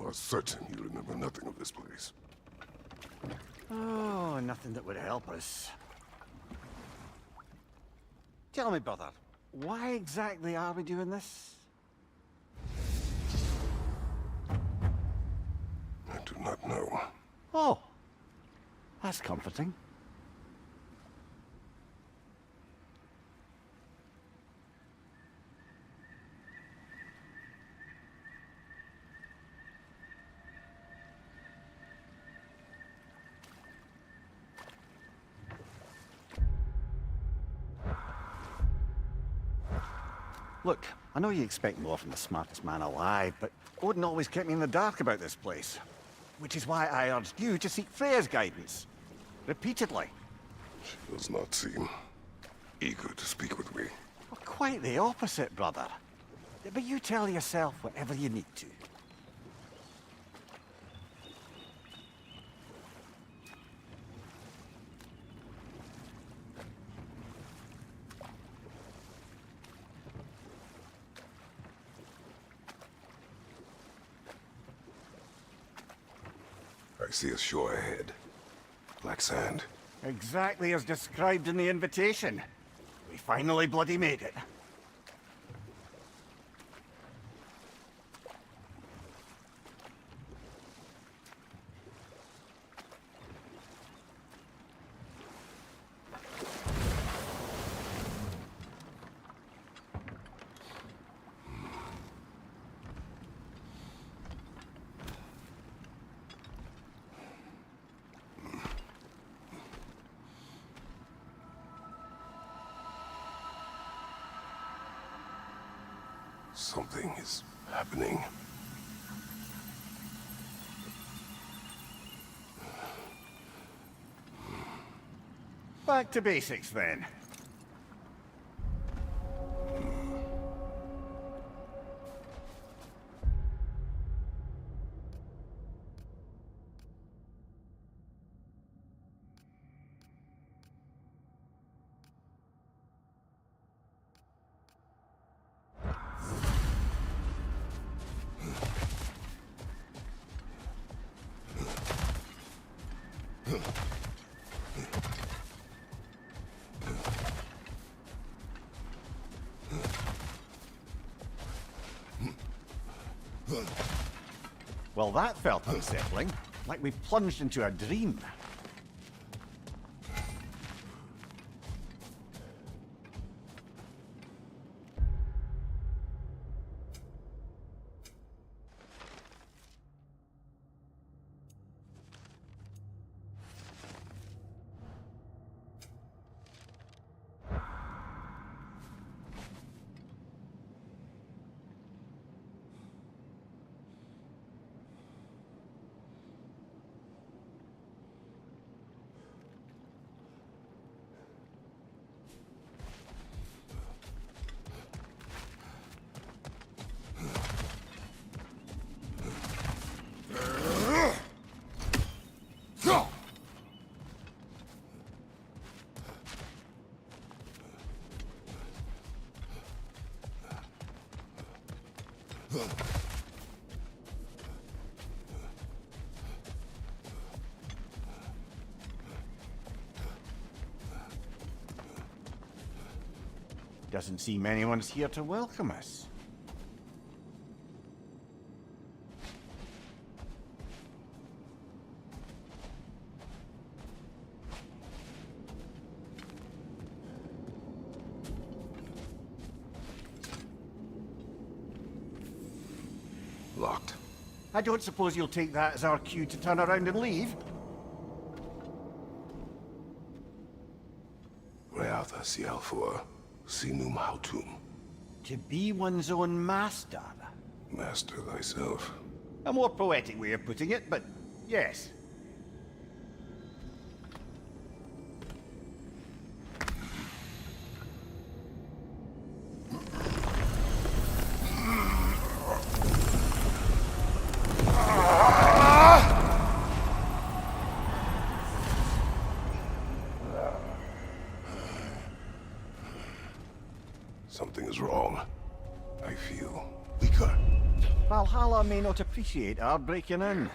are certain you remember nothing of this place. Oh, nothing that would help us. Tell me, brother, why exactly are we doing this? I do not know. Oh, that's comforting. Look, I know you expect more from the smartest man alive, but Odin always kept me in the dark about this place. Which is why I urged you to seek Freya's guidance. Repeatedly. She does not seem eager to speak with me. Well, quite the opposite, brother. But you tell yourself whatever you need to. I see a shore ahead. Black sand. Exactly as described in the invitation. We finally bloody made it. Something is happening. Back to basics, then. Well, that felt unsettling, like we plunged into a dream. Doesn't seem anyone's here to welcome us. Locked. I don't suppose you'll take that as our cue to turn around and leave? Reatha Sialfur, Sinum Hautum. To be one's own master. Master thyself. A more poetic way of putting it, but yes. Something is wrong. I feel weaker. Valhalla fella may not appreciate our breaking in.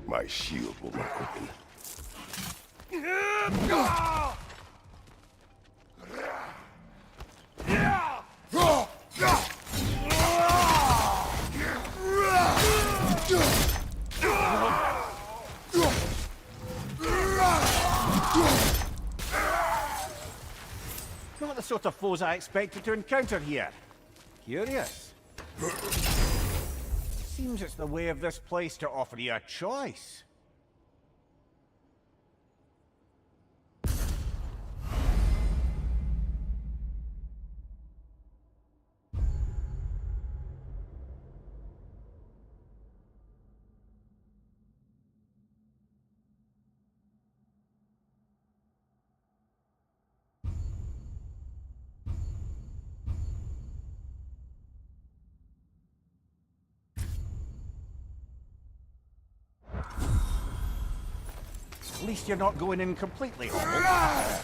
My shield will not open. Not the sort of foes I expected to encounter here. Curious. Seems it's the way of this place to offer you a choice. At least you're not going in completely hobbled.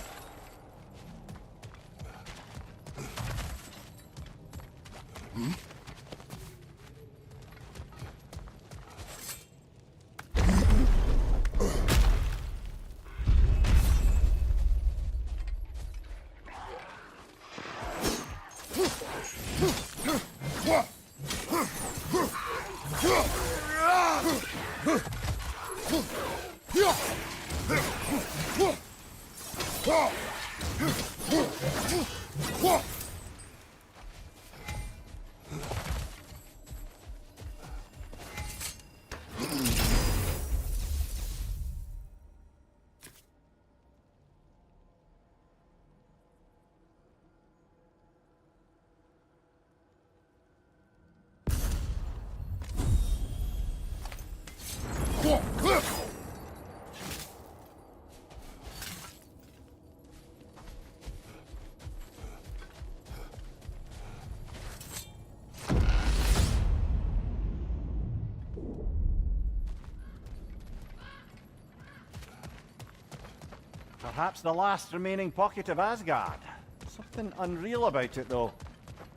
Perhaps the last remaining pocket of Asgard. Something unreal about it, though.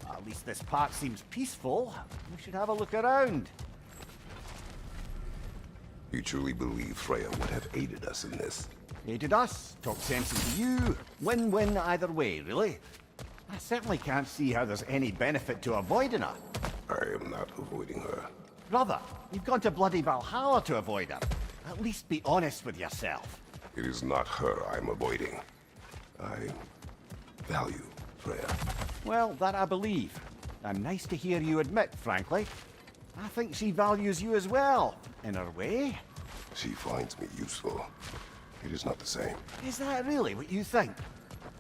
At least this part seems peaceful. We should have a look around. You truly believe Freya would have aided us in this? Aided us, talked sense into you. Win-win either way, really. I certainly can't see how there's any benefit to avoiding her. I am not avoiding her. Brother, you've gone to bloody Valhalla to avoid her. At least be honest with yourself. It is not her I'm avoiding. I value Freya. Well, that I believe. And nice to hear you admit, frankly. I think she values you as well, in her way. She finds me useful. It is not the same. Is that really what you think?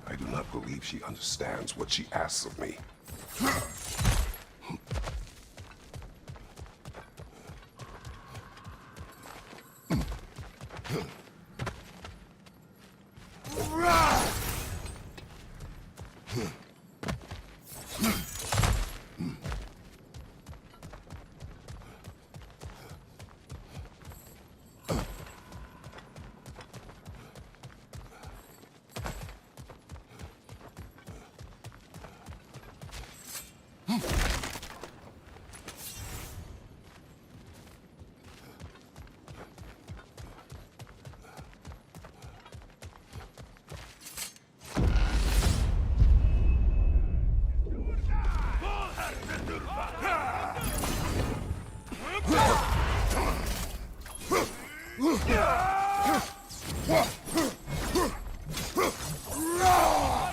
I do not believe she understands what she asks of me.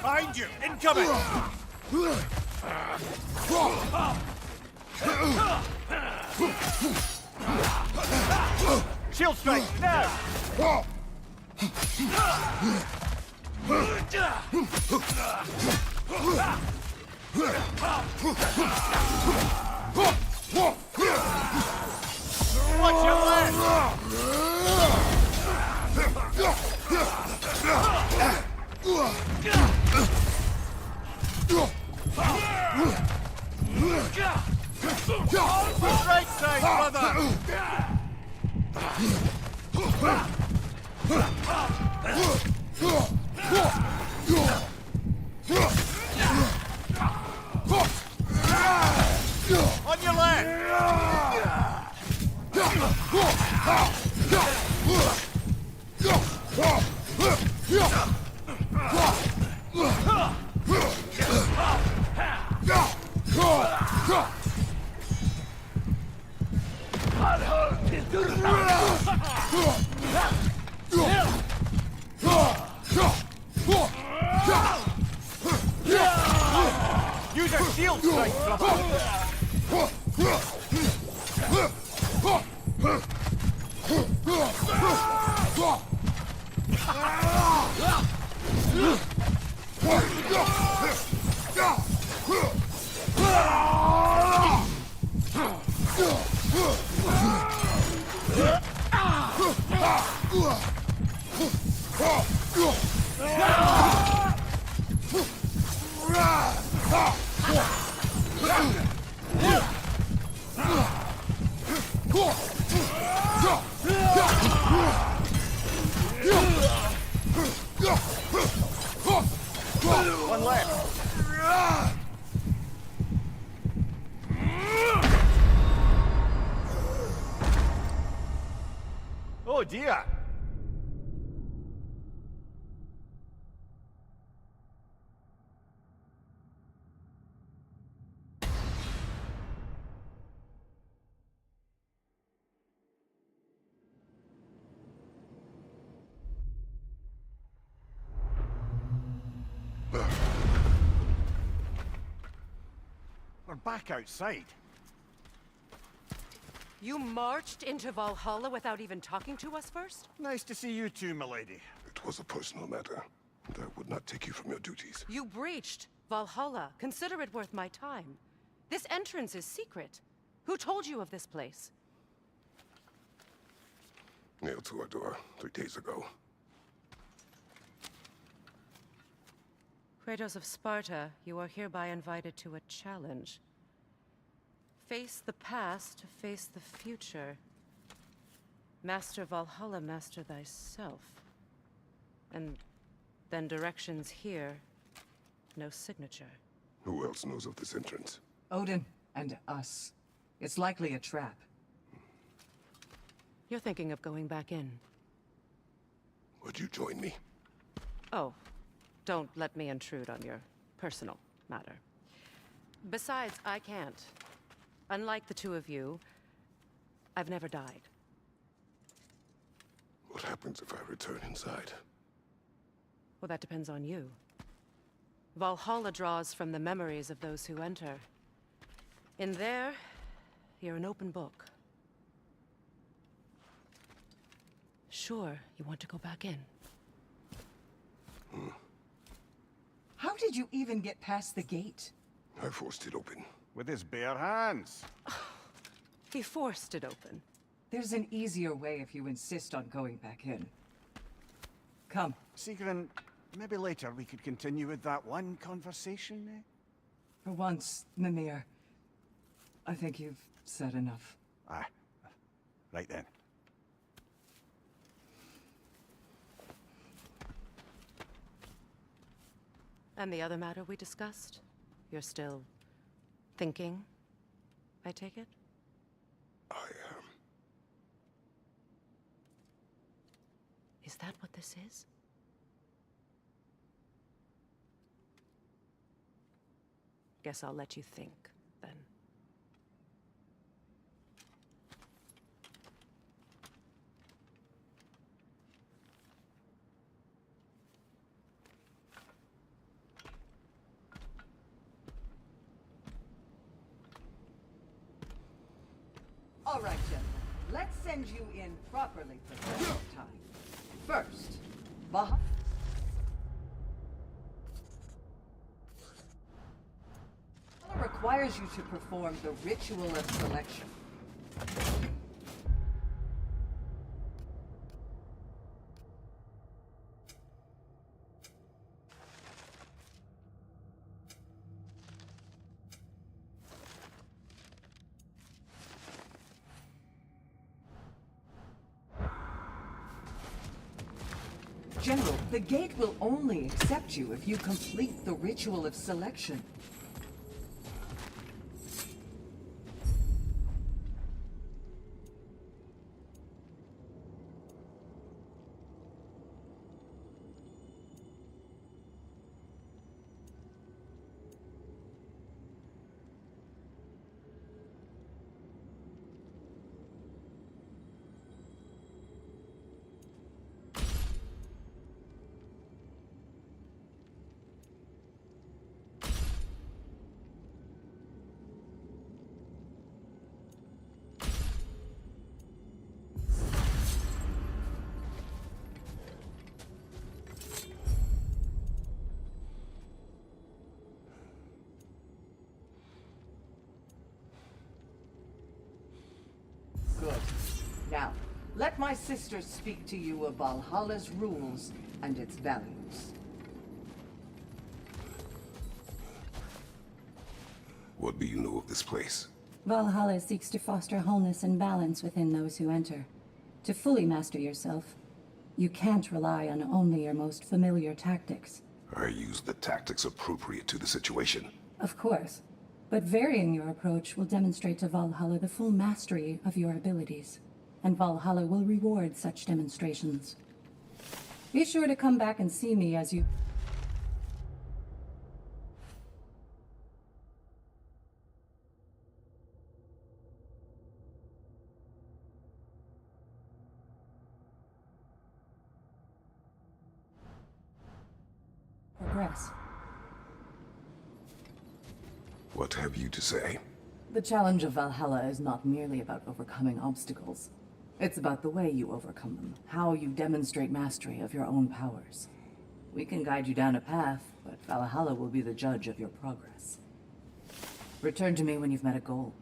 Behind you! Incoming! Shield strike, now! Watch your left! Right side, brother! On your left! Use a shield strike, brother! One left. Oh dear. We're back outside. You marched into Valhalla without even talking to us first? Nice to see you too, milady. It was a personal matter, and I would not take you from your duties. You breached Valhalla. Consider it worth my time. This entrance is secret. Who told you of this place? Nailed to our door 3 days ago. Kratos of Sparta, you are hereby invited to a challenge. Face the past to face the future. Master Valhalla, master thyself. And then directions here, no signature. Who else knows of this entrance? Odin and us. It's likely a trap. You're thinking of going back in. Would you join me? Oh, don't let me intrude on your personal matter. Besides, I can't. Unlike the two of you, I've never died. What happens if I return inside? Well, that depends on you. Valhalla draws from the memories of those who enter. In there, you're an open book. Sure, you want to go back in. How did you even get past the gate? I forced it open. With his bare hands. He forced it open. There's an easier way if you insist on going back in. Come. Sigrun, maybe later we could continue with that one conversation, eh? For once, Mimir, I think you've said enough. Aye. Right then. And the other matter we discussed? You're still thinking, I take it? I am. Is that what this is? Guess I'll let you think, then. All right, gentlemen. Let's send you in properly for the time. First, Valhalla requires you to perform the ritual of selection. General, the gate will only accept you if you complete the ritual of selection. Good. Now, let my sister speak to you of Valhalla's rules and its values. What do you know of this place? Valhalla seeks to foster wholeness and balance within those who enter. To fully master yourself, you can't rely on only your most familiar tactics. I use the tactics appropriate to the situation. Of course, but varying your approach will demonstrate to Valhalla the full mastery of your abilities, and Valhalla will reward such demonstrations. Be sure to come back and see me as you... progress. What have you to say? The challenge of Valhalla is not merely about overcoming obstacles. It's about the way you overcome them, how you demonstrate mastery of your own powers. We can guide you down a path, but Valhalla will be the judge of your progress. Return to me when you've met a goal,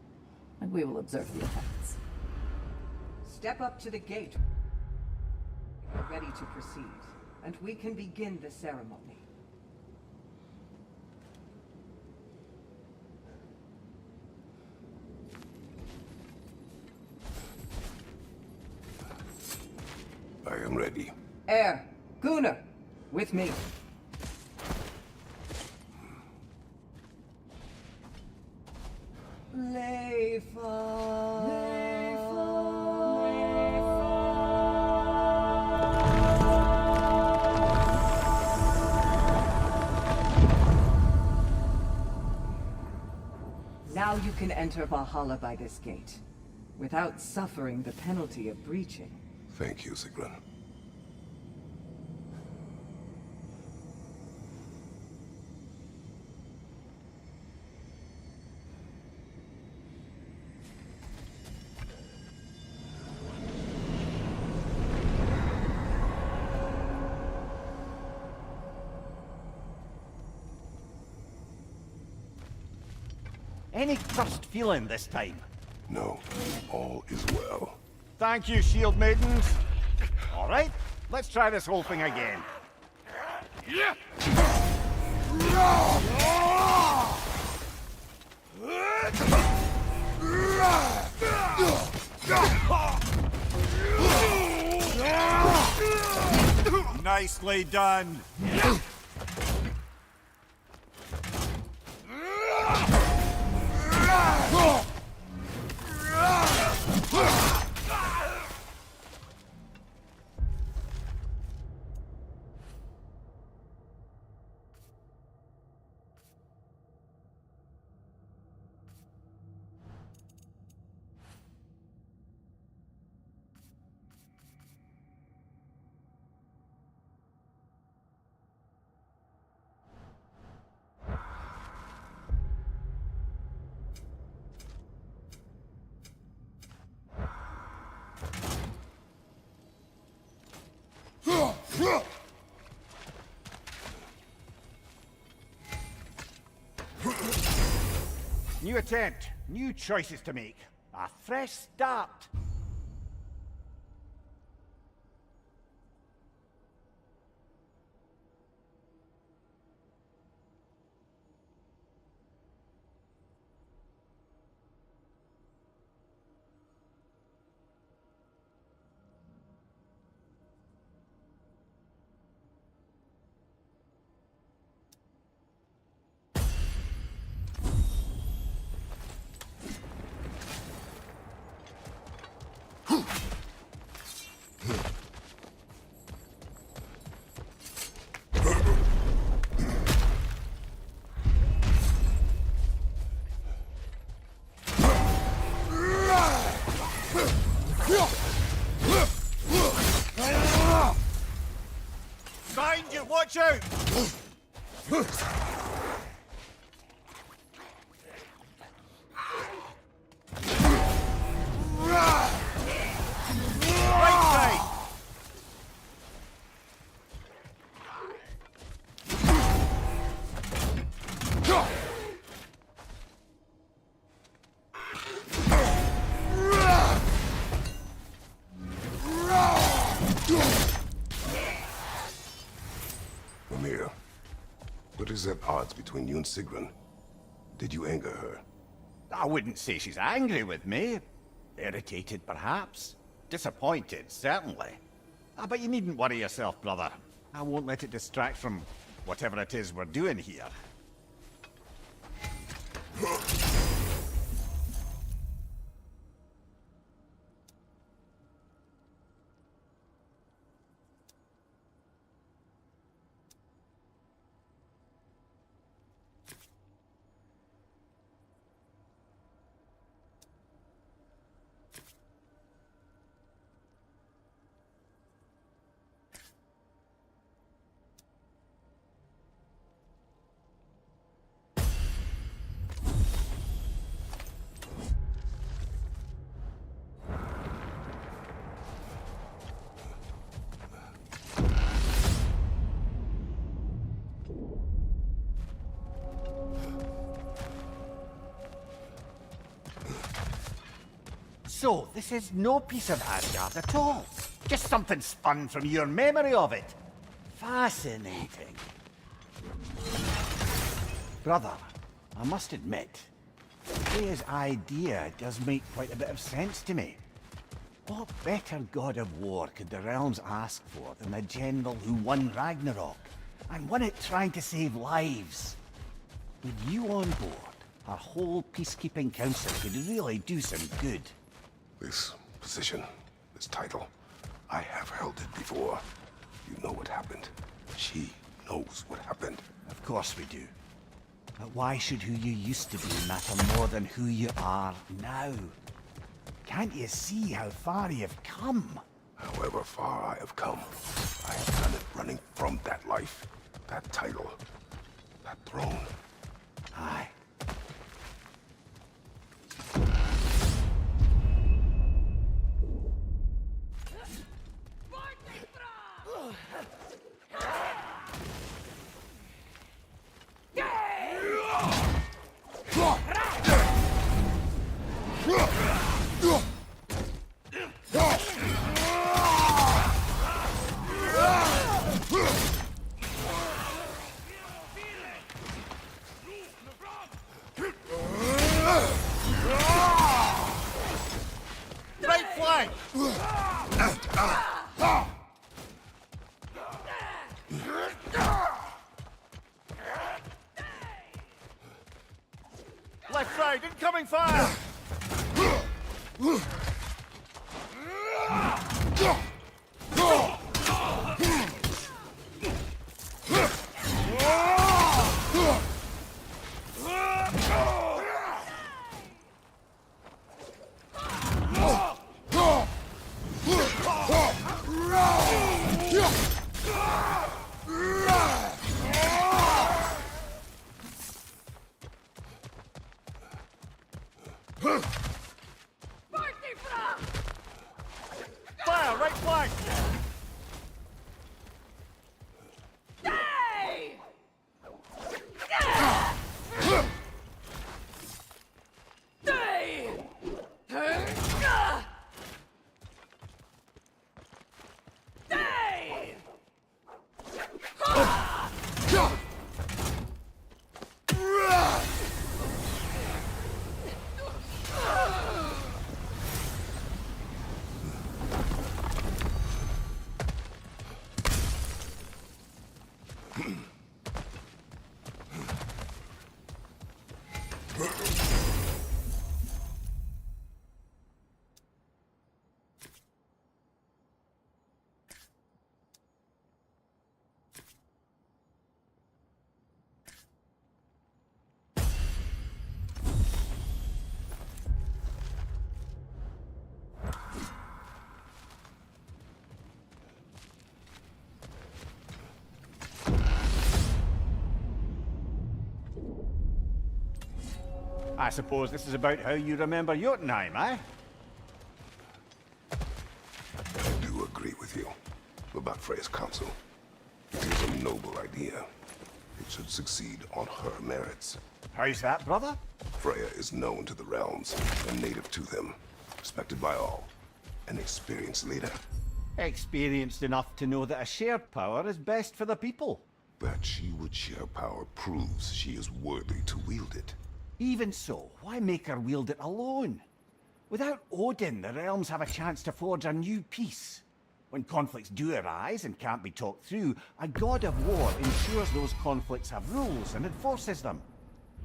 and we will observe the effects. Step up to the gate. We're ready to proceed, and we can begin the ceremony. I am ready. Air, Gunnar, with me. Now you can enter Valhalla by this gate, without suffering the penalty of breaching. Thank you, Sigrun. Any cursed feeling this time? No, all is well. Thank you, shield maidens. All right, let's try this whole thing again. Nicely done. New attempt, new choices to make. A fresh start. Behind you, watch out! Right side! What is at odds between you and Sigrun? Did you anger her? I wouldn't say she's angry with me. Irritated, perhaps. Disappointed, certainly. But you needn't worry yourself, brother. I won't let it distract from whatever it is we're doing here. So, this is no piece of Asgard at all. Just something spun from your memory of it. Fascinating. Brother, I must admit, Freya's idea does make quite a bit of sense to me. What better god of war could the realms ask for than a general who won Ragnarok, and won it trying to save lives? With you on board, our whole peacekeeping council could really do some good. This position, this title, I have held it before. You know what happened. She knows what happened. Of course we do. But why should who you used to be matter more than who you are now? Can't you see how far you've come? However far I have come, I have done it running from that life, that title, that throne. Aye. Left side, incoming fire! Fire, right flank! I suppose this is about how you remember Jotunheim, eh? I do agree with you about Freya's counsel. It is a noble idea. It should succeed on her merits. How's that, brother? Freya is known to the realms and native to them, respected by all. An experienced leader. Experienced enough to know that a shared power is best for the people. That she would share power proves she is worthy to wield it. Even so, why make her wield it alone? Without Odin, the realms have a chance to forge a new peace. When conflicts do arise and can't be talked through, a god of war ensures those conflicts have rules and enforces them.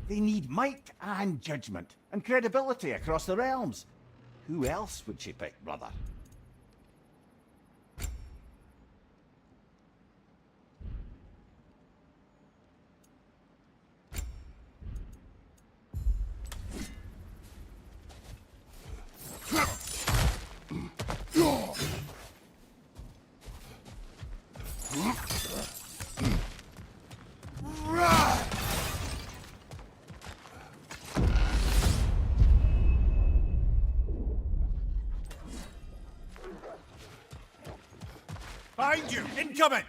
They need might and judgment, and credibility across the realms. Who else would she pick, brother? Behind you! Incoming!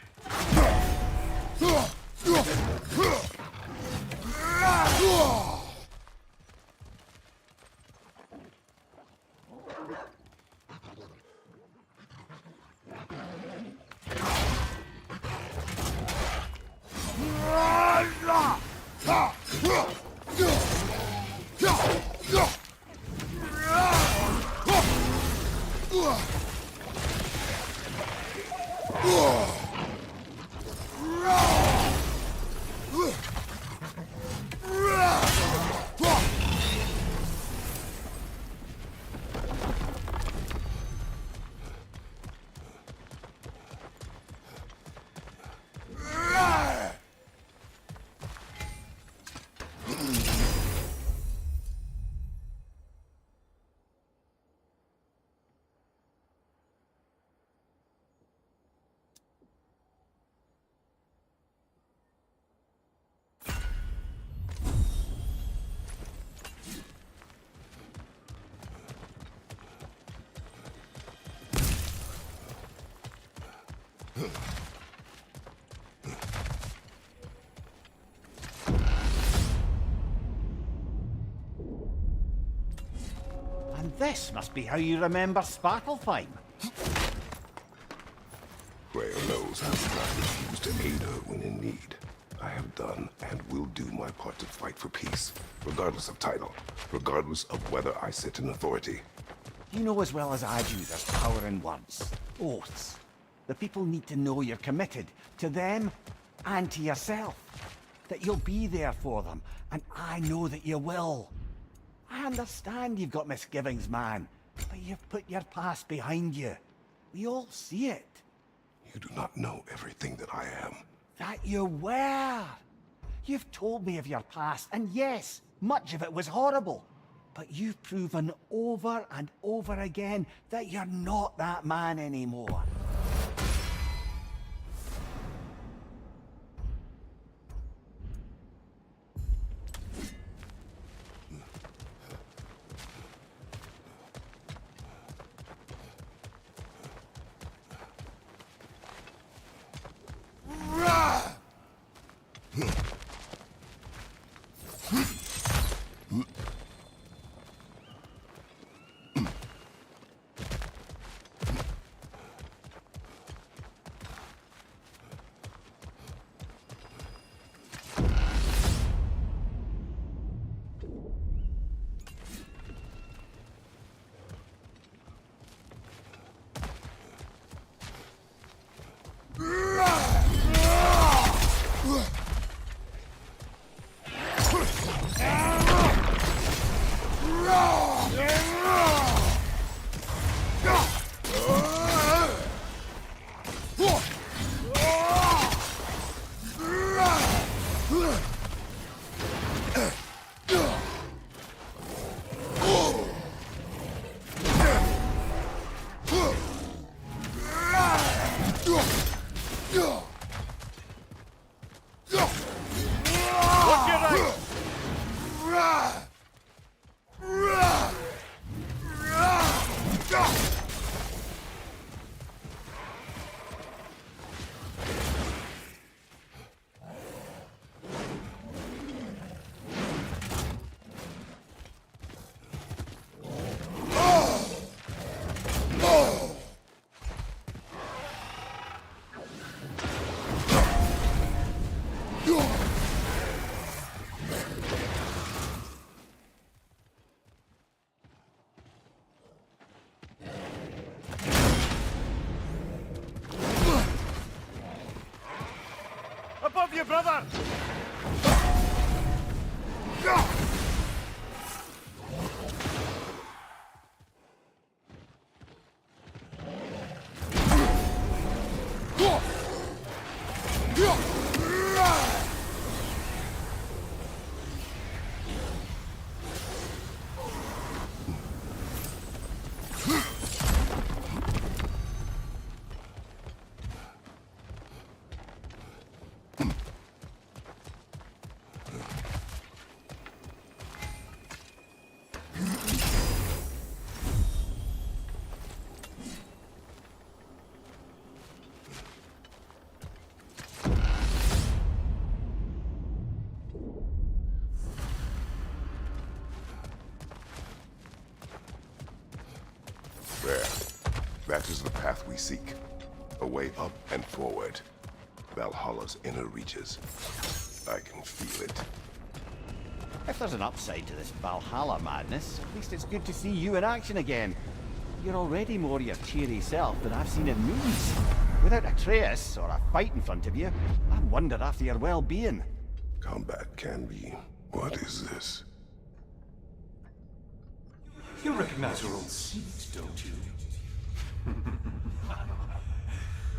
And this must be how you remember Svartalfheim. Freya knows how to refuse to aid her when in need. I have done and will do my part to fight for peace, regardless of title, regardless of whether I sit in authority. You know as well as I do there's power in words. Oaths. The people need to know you're committed, to them and to yourself. That you'll be there for them, and I know that you will. I understand you've got misgivings, man, but you've put your past behind you. We all see it. You do not know everything that I am. That you were. You've told me of your past, and yes, much of it was horrible. But you've proven over and over again that you're not that man anymore. you, brother! There. That is the path we seek. A way up and forward. Valhalla's inner reaches. I can feel it. If there's an upside to this Valhalla madness, at least it's good to see you in action again. You're already more your cheery self than I've seen in movies. Without Atreus, or a fight in front of you, I wonder after your well-being. Combat can be... What is this? You recognize your old seat, don't you?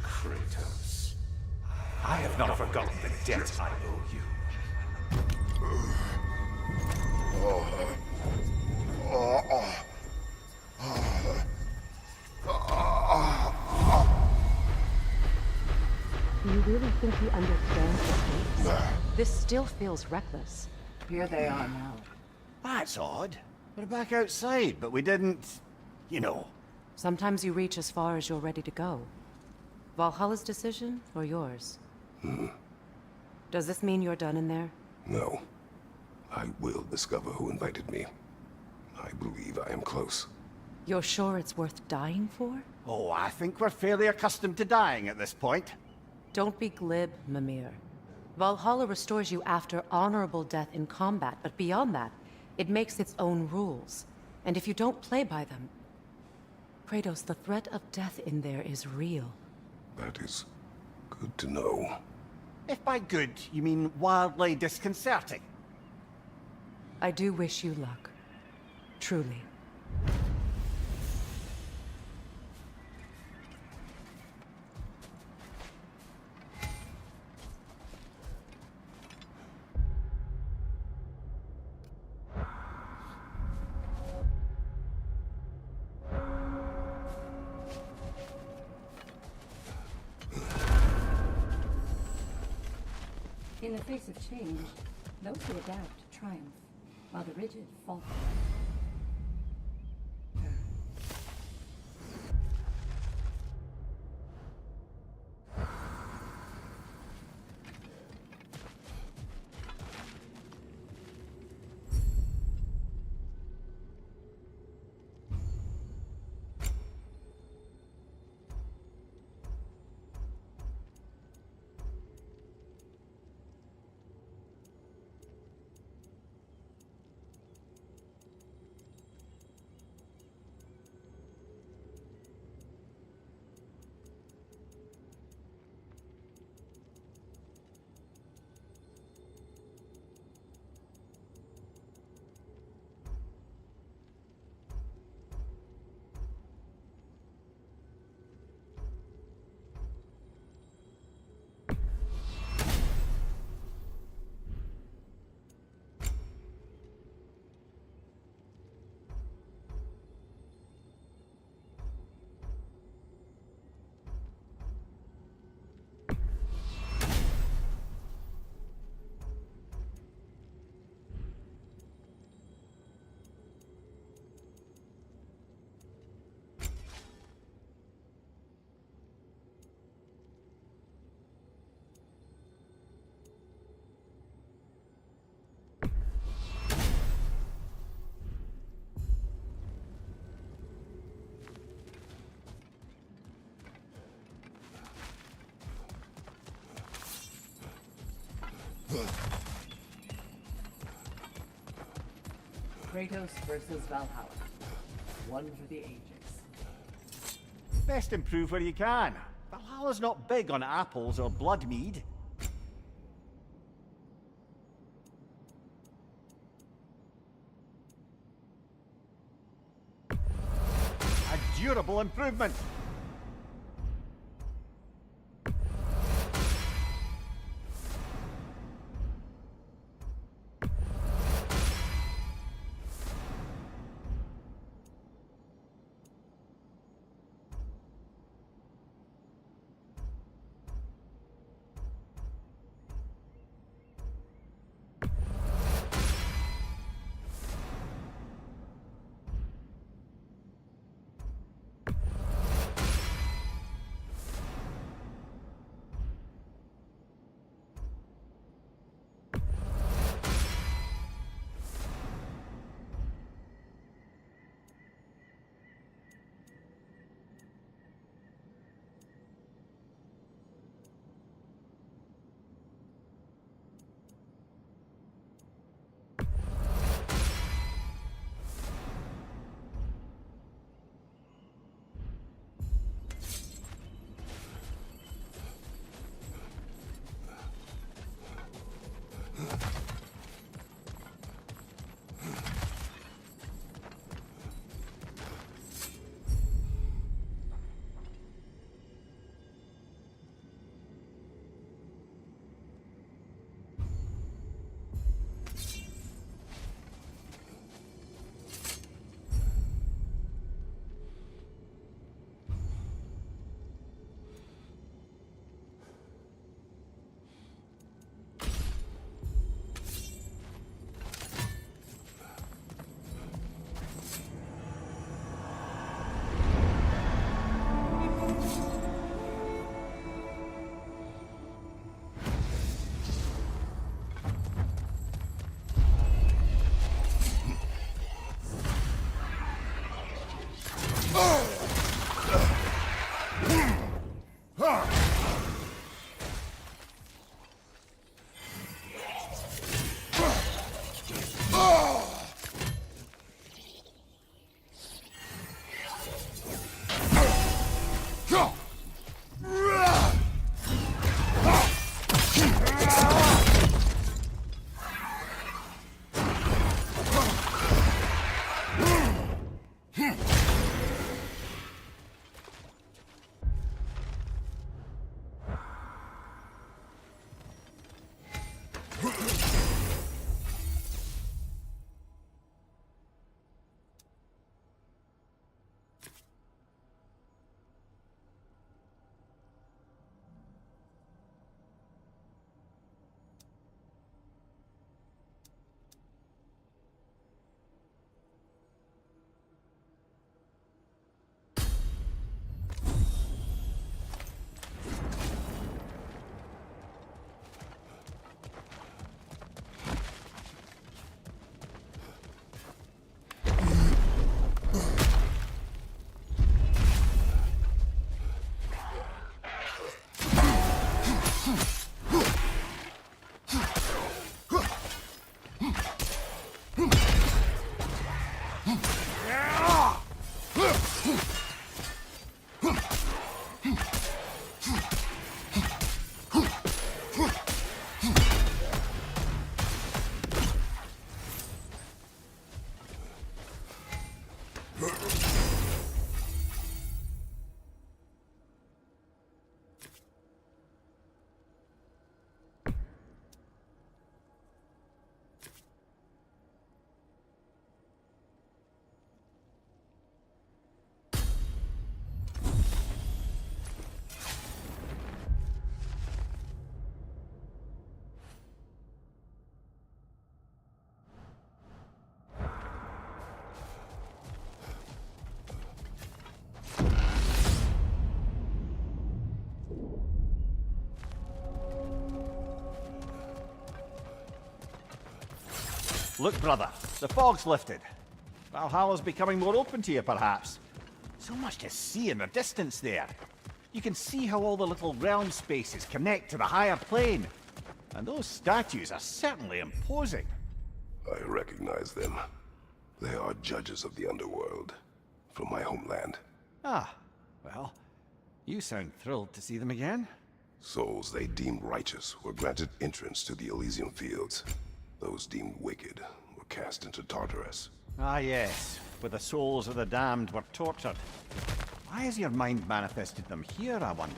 Kratos. I have not forgotten the debt I owe you. Do you really think he understands the pace? This still feels reckless. Here they are now. That's odd. We're back outside, but we didn't... you know. Sometimes you reach as far as you're ready to go. Valhalla's decision, or yours? Does this mean you're done in there? No. I will discover who invited me. I believe I am close. You're sure it's worth dying for? Oh, I think we're fairly accustomed to dying at this point. Don't be glib, Mimir. Valhalla restores you after honorable death in combat, but beyond that, it makes its own rules. And if you don't play by them... Kratos, the threat of death in there is real. That is good to know. If by good, you mean wildly disconcerting. I do wish you luck. Truly. In the face of change, those who adapt triumph, while the rigid falter. Kratos versus Valhalla. One for the ages. Best improve where you can. Valhalla's not big on apples or blood mead. durable improvement. Look, brother, the fog's lifted. Valhalla's becoming more open to you, perhaps. So much to see in the distance there. You can see how all the little realm spaces connect to the higher plane. And those statues are certainly imposing. I recognize them. They are judges of the underworld, from my homeland. Ah, well, you sound thrilled to see them again. Souls they deemed righteous were granted entrance to the Elysium Fields. Those deemed wicked were cast into Tartarus. Ah yes, where the souls of the damned were tortured. Why has your mind manifested them here, I wonder?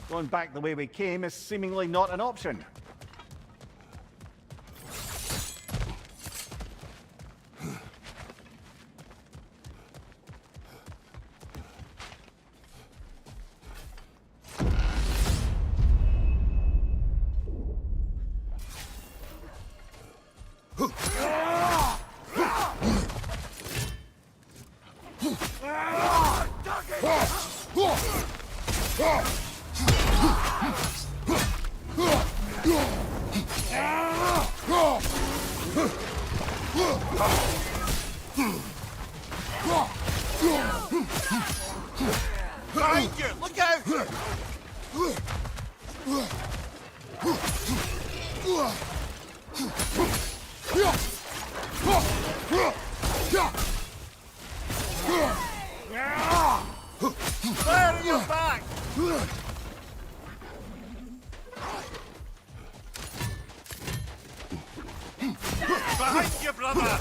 Going back the way we came is seemingly not an option. Behind you! Look out! Fire in your back! Behind you, brother!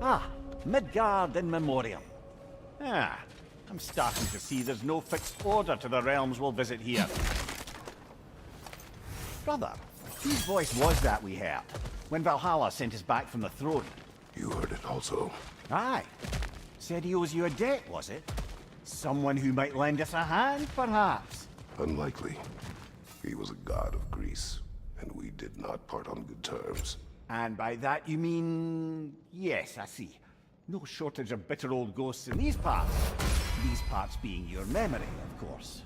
Ah, Midgard in memoriam. Ah, I'm starting to see there's no fixed order to the realms we'll visit here. Brother, whose voice was that we heard when Valhalla sent us back from the throne? You heard it also. Aye. Said he owes you a debt, was it? Someone who might lend us a hand, perhaps? Unlikely. He was a god of Greece, and we did not part on good terms. And by that you mean... Yes, I see. No shortage of bitter old ghosts in these parts. These parts being your memory, of course.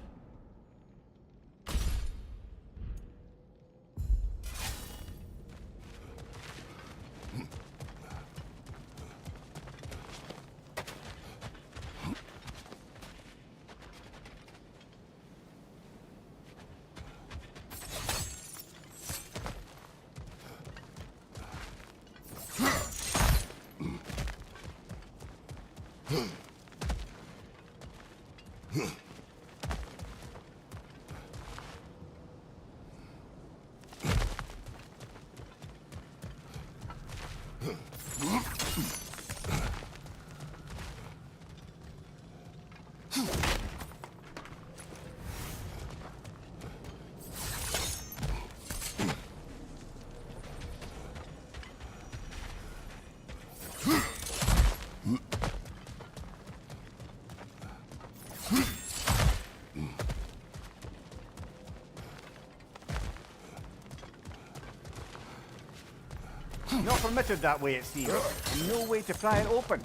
Not permitted that way, it seems. No way to pry it open.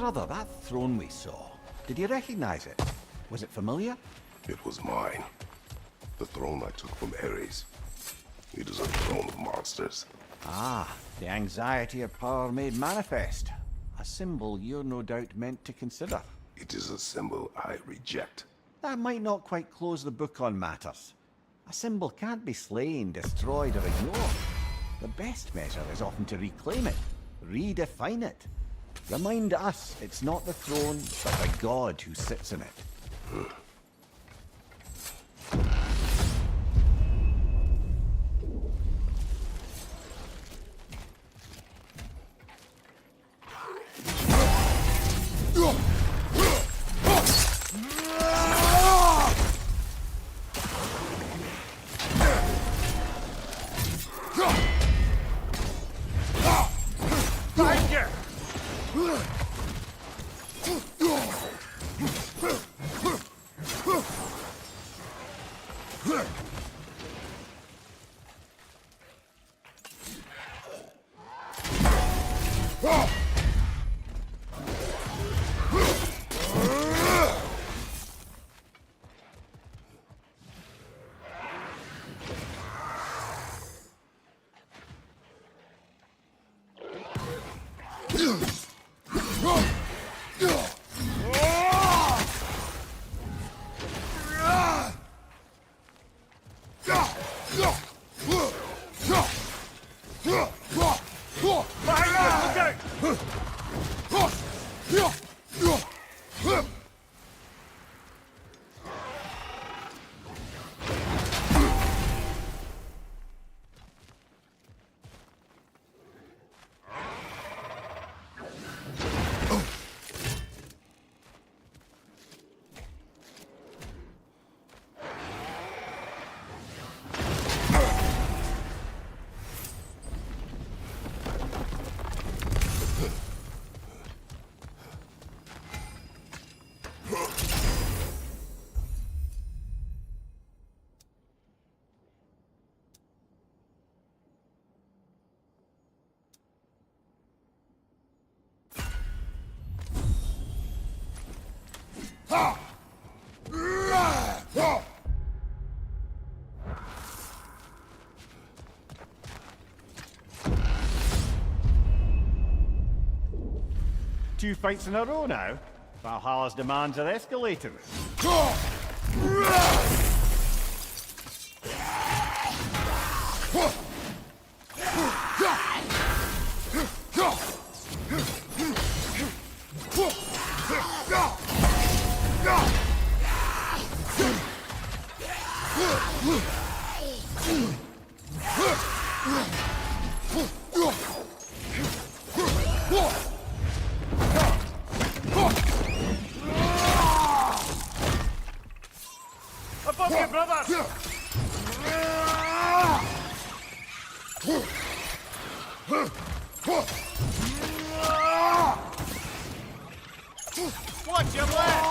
Brother, that throne we saw, did you recognize it? Was it familiar? It was mine. The throne I took from Ares. It is a throne of monsters. Ah, the anxiety of power made manifest. A symbol you're no doubt meant to consider. It is a symbol I reject. That might not quite close the book on matters. A symbol can't be slain, destroyed, or ignored. The best measure is often to reclaim it, redefine it. Remind us it's not the throne, but the god who sits in it. Two fights in a row now. Valhalla's demands are escalating. Watch your left!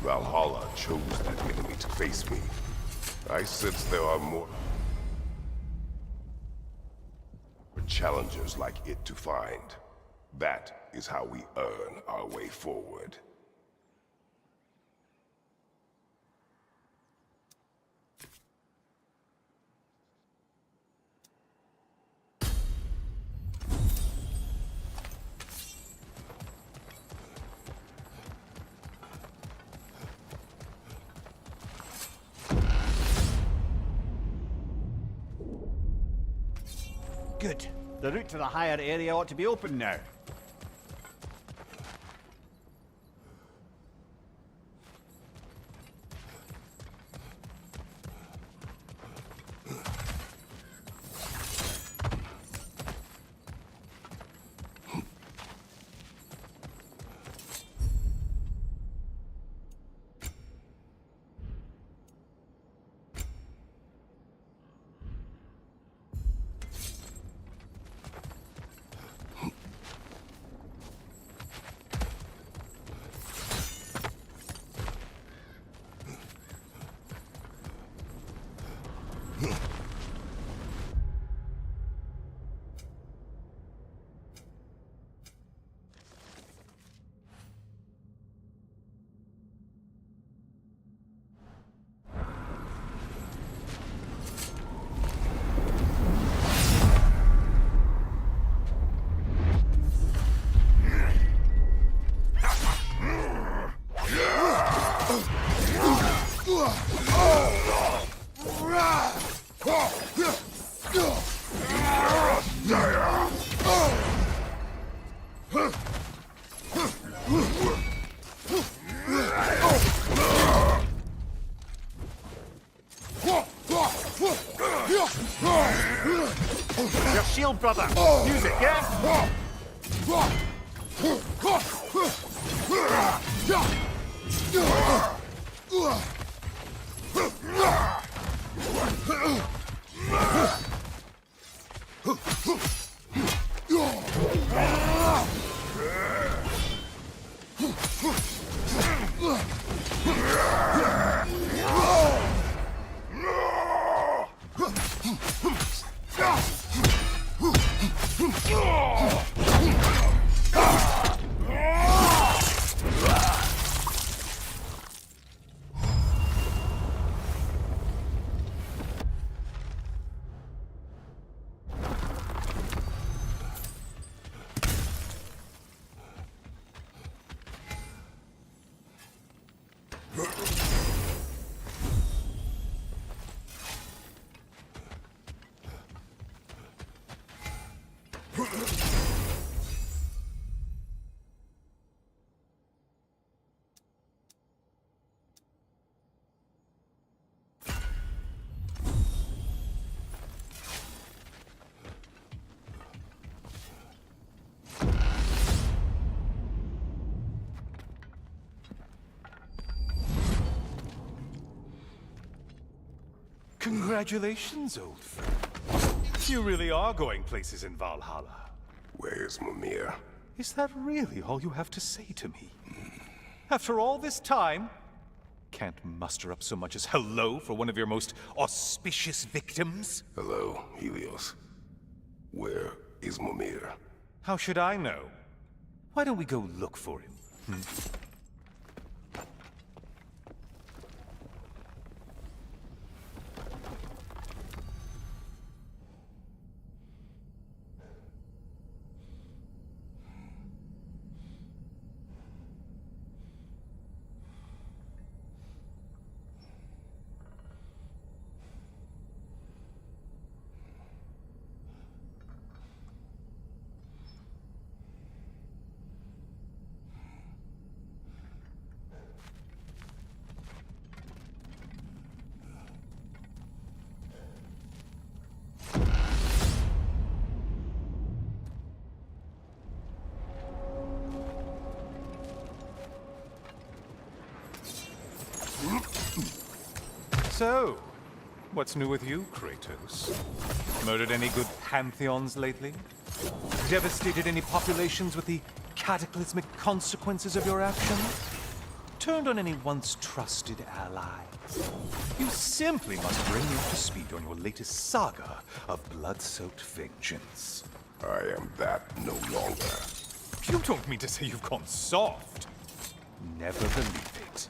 Valhalla chose that enemy to face me. I sense there are more challengers like it to find. That is how we earn our way forward. Good. The route to the higher area ought to be open now. Your shield, brother! Use it, yeah? Congratulations, old friend. You really are going places in Valhalla. Where's Mimir? Is that really all you have to say to me? After all this time, can't muster up so much as hello for one of your most auspicious victims? Hello, Helios. Where is Mimir? How should I know? Why don't we go look for him? So, what's new with you, Kratos? Murdered any good pantheons lately? Devastated any populations with the cataclysmic consequences of your actions? Turned on any once trusted allies? You simply must bring me up to speed on your latest saga of blood-soaked vengeance. I am that no longer. You don't mean to say you've gone soft? Never believe it.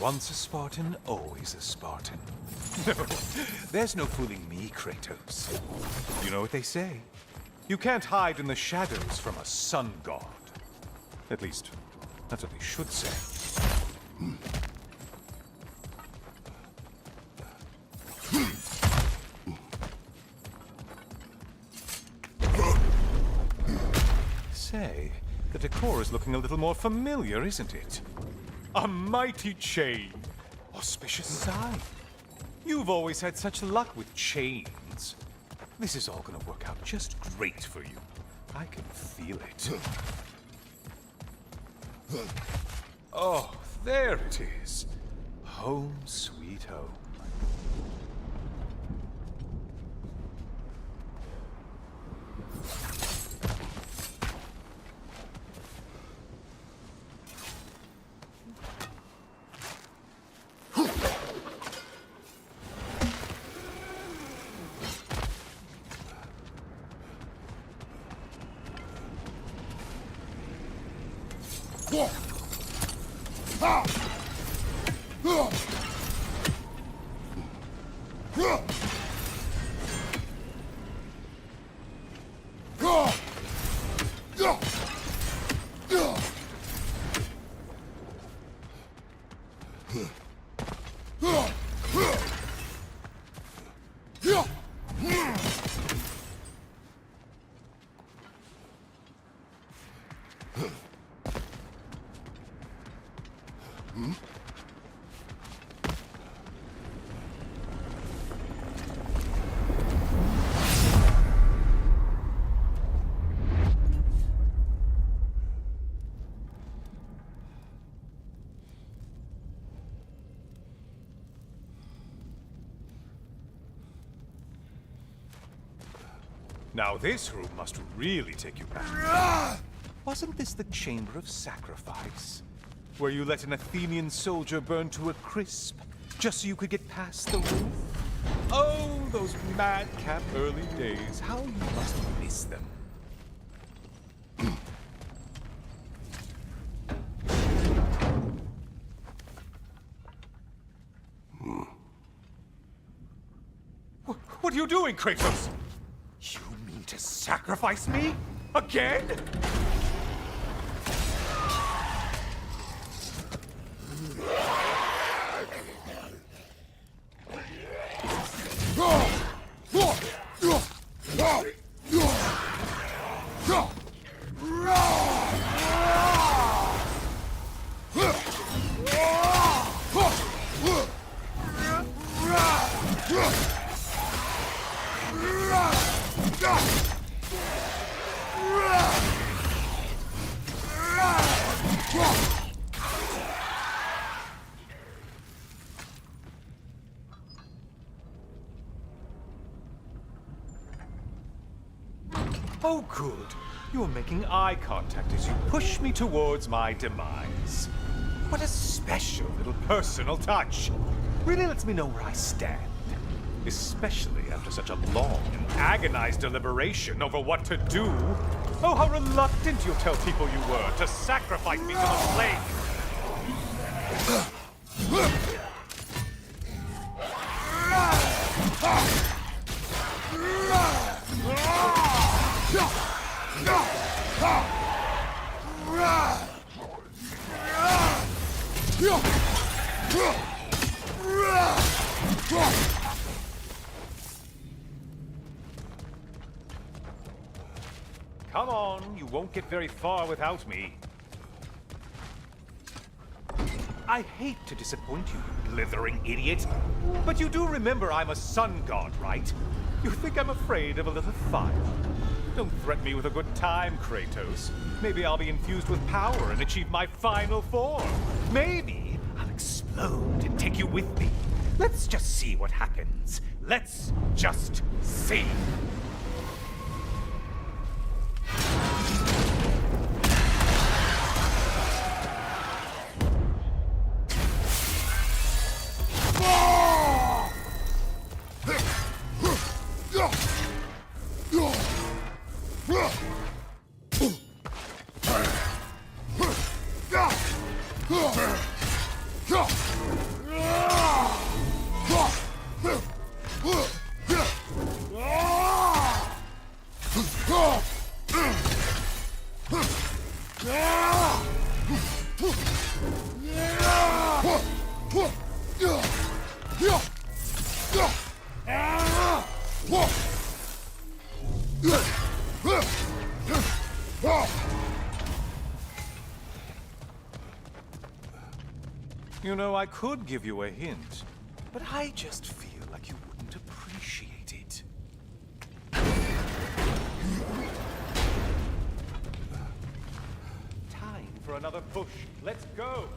Once a Spartan, always a Spartan. No, there's no fooling me, Kratos. You know what they say? You can't hide in the shadows from a sun god. At least, that's what they should say. Say, the decor is looking a little more familiar, isn't it? A mighty chain. Auspicious sign. You've always had such luck with chains. This is all gonna work out just great for you. I can feel it. Oh, there it is. Home sweet home. Now this room must really take you back. Wasn't this the Chamber of Sacrifice? Where you let an Athenian soldier burn to a crisp, just so you could get past the roof? Oh, those madcap early days. How you must miss them. What are you doing, Kratos? You mean to sacrifice me? Again? Oh, good. You're making eye contact as you push me towards my demise. What a special little personal touch. Really lets me know where I stand. Especially after such a long and agonized deliberation over what to do. Oh, how reluctant you'll tell people you were to sacrifice me to the flame. Come on, you won't get very far without me. I hate to disappoint you, you blithering idiot, but you do remember I'm a sun god, right? You think I'm afraid of a little fire? Don't threaten me with a good time, Kratos. Maybe I'll be infused with power and achieve my final form. Maybe I'll explode and take you with me. Let's just see what happens. Let's just see. You know, I could give you a hint, but I just feel like you wouldn't appreciate it. Time for another push. Let's go!